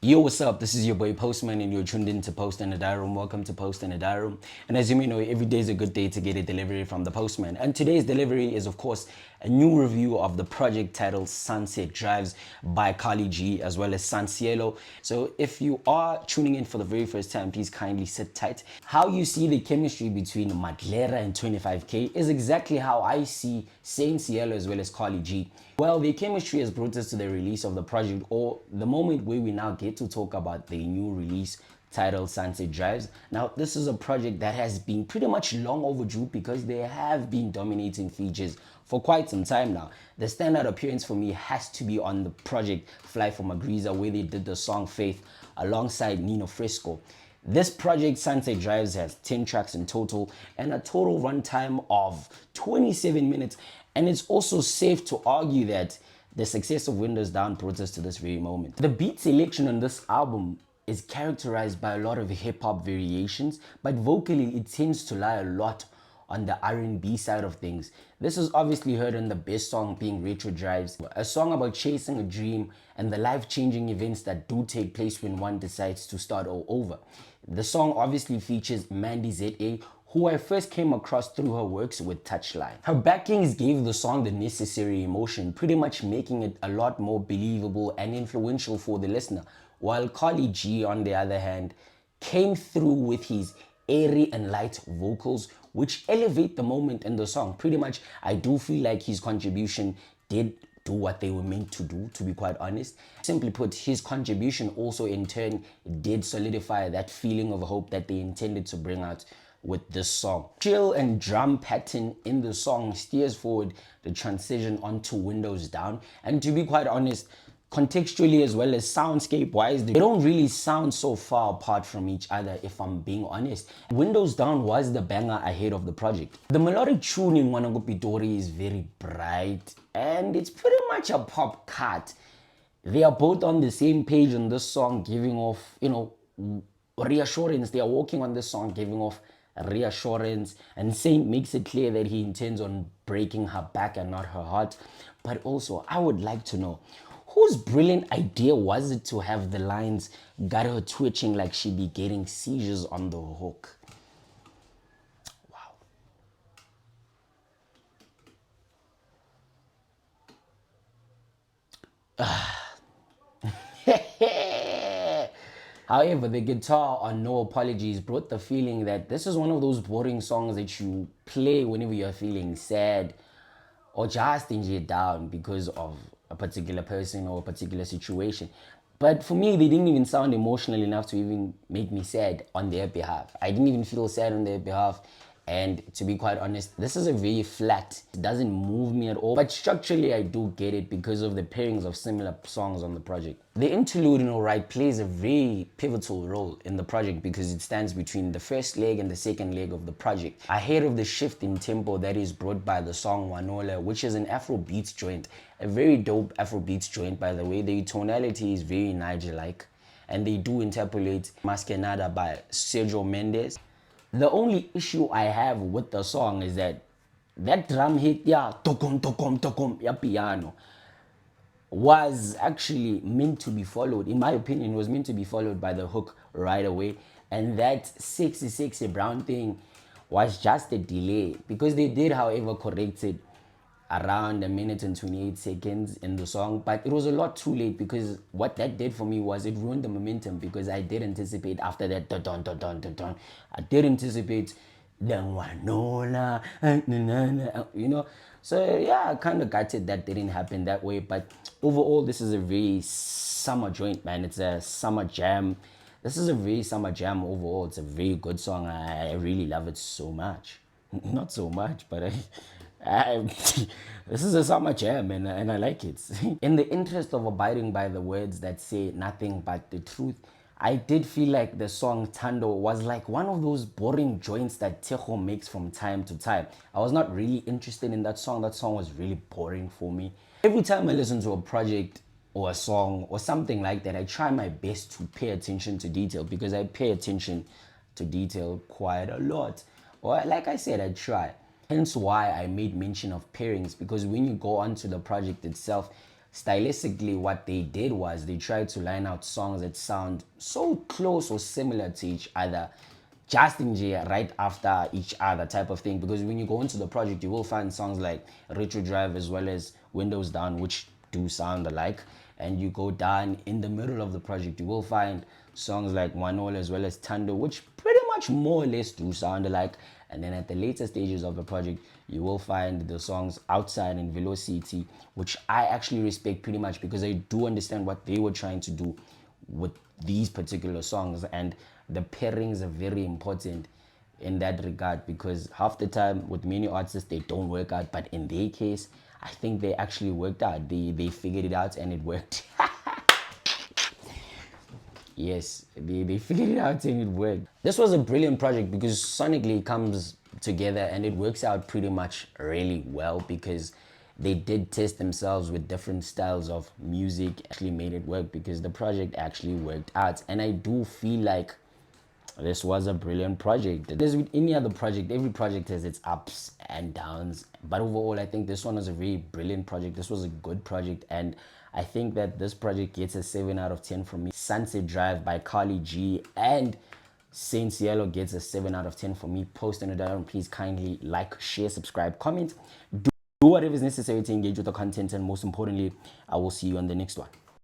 Yo, what's up? This is your boy Postman, and you're tuned in to Post in a Diary Room. Welcome to Post in a Diary Room. And as you may know, every day is a good day to get a delivery from the Postman. And today's delivery is, of course, a new review of the project titled Sunset Drives by Khalee G, as well as Cielo. So if you are tuning in for the very first time, please kindly sit tight. How you see the chemistry between Madlera and 25K is exactly how I see Cielo as well as Khalee G. Well, the chemistry has brought us to the release of the project, or the moment where we now get to talk about the new release titled Sunset Drives. Now, this is a project that has been pretty much long overdue because they have been dominating features for quite some time now. The standout appearance for me has to be on the project Fly for Magriza, where they did the song Faith alongside Nino Fresco. This project, Sunset Drives, has 10 tracks in total and a total runtime of 27 minutes. And it's also safe to argue that the success of Windows Down brought us to this very moment. The beat selection on this album is characterized by a lot of hip-hop variations, but vocally it tends to lie a lot on the R&B side of things. This is obviously heard in the best song being Retro Drives, a song about chasing a dream and the life-changing events that do take place when one decides to start all over. The song obviously features Mandy ZA, who I first came across through her works with Touchline. Her backings gave the song the necessary emotion, pretty much making it a lot more believable and influential for the listener, while Khalee G, on the other hand, came through with his airy and light vocals, which elevate the moment in the song. Pretty much, I do feel like his contribution did do what they were meant to do, to be quite honest. Simply put, his contribution also in turn did solidify that feeling of hope that they intended to bring out with this song. Chill and drum pattern in the song steers forward the transition onto Windows Down, and to be quite honest, contextually as well as soundscape wise, they don't really sound so far apart from each other, if I'm being honest. Windows Down was the banger ahead of the project. The melodic tune in Wanagopitori is very bright and it's pretty much a pop cut. They are both on the same page on this song, giving off, reassurance. They are walking on this song giving off reassurance, and Saint makes it clear that he intends on breaking her back and not her heart. But also, I would like to know, whose brilliant idea was it to have the lines got her twitching like she be getting seizures on the hook? However, the guitar on No Apologies brought the feeling that this is one of those boring songs that you play whenever you're feeling sad or just injured down because of a particular person or a particular situation. But for me, they didn't even sound emotional enough to even make me sad on their behalf. I didn't even feel sad on their behalf. And to be quite honest, this is a very flat. It doesn't move me at all. But structurally, I do get it because of the pairings of similar songs on the project. The interlude in Alright plays a very pivotal role in the project because it stands between the first leg and the second leg of the project, ahead of the shift in tempo that is brought by the song Wanola, which is an Afrobeats joint. A very dope Afrobeats joint, by the way. The tonality is very Niger-like, and they do interpolate Masquerada by Sergio Mendes. The only issue I have with the song is that drum hit, yeah, tokom tokom tokom, ya piano, was actually meant to be followed. In my opinion, it was meant to be followed by the hook right away. And that 60 brown thing was just a delay because they did, however, correct it around a minute and 28 seconds in the song, but it was a lot too late because what that did for me was it ruined the momentum because I did anticipate after that dun dun dun dun dun dun. I did anticipate the Wanola, So yeah, I kind of got it that didn't happen that way, but overall, this is a very summer joint, man. It's a summer jam. This is a very summer jam overall. It's a very good song. I really love it so much. Not so much, but this is a summer jam and I like it. In the interest of abiding by the words that say nothing but the truth, I did feel like the song Tando was like one of those boring joints that Tejo makes from time to time. I was not really interested in that song. That song was really boring for me. Every time I listen to a project or a song or something like that, I try my best to pay attention to detail because I pay attention to detail quite a lot. Or like I said, I try. Hence why I made mention of pairings, because when you go onto the project itself, stylistically what they did was they tried to line out songs that sound so close or similar to each other, just in J right after each other type of thing. Because when you go into the project, you will find songs like Retro Drive as well as Windows Down, which do sound alike. And you go down in the middle of the project, you will find songs like Manol as well as Tando, which pretty much more or less do sound alike. And then at the later stages of the project, you will find the songs Outside and Velocity, which I actually respect pretty much because I do understand what they were trying to do with these particular songs. And the pairings are very important in that regard, because half the time with many artists they don't work out, but in their case I think they actually worked out. They figured it out and it worked. Yes, they figured it out and it worked. This was a brilliant project because sonically it comes together and it works out pretty much really well, because they did test themselves with different styles of music, actually made it work, because the project actually worked out. And I do feel like this was a brilliant project. As with any other project, every project has its ups and downs, but overall I think this one was a very brilliant project. This was a good project, and I think that this project gets a 7 out of 10 from me. Sunset Drive by Khalee G and Cielo gets a 7 out of 10 for me. Post in the dialogue. Please kindly like, share, subscribe, comment, do whatever is necessary to engage with the content, and most importantly, I will see you on the next one.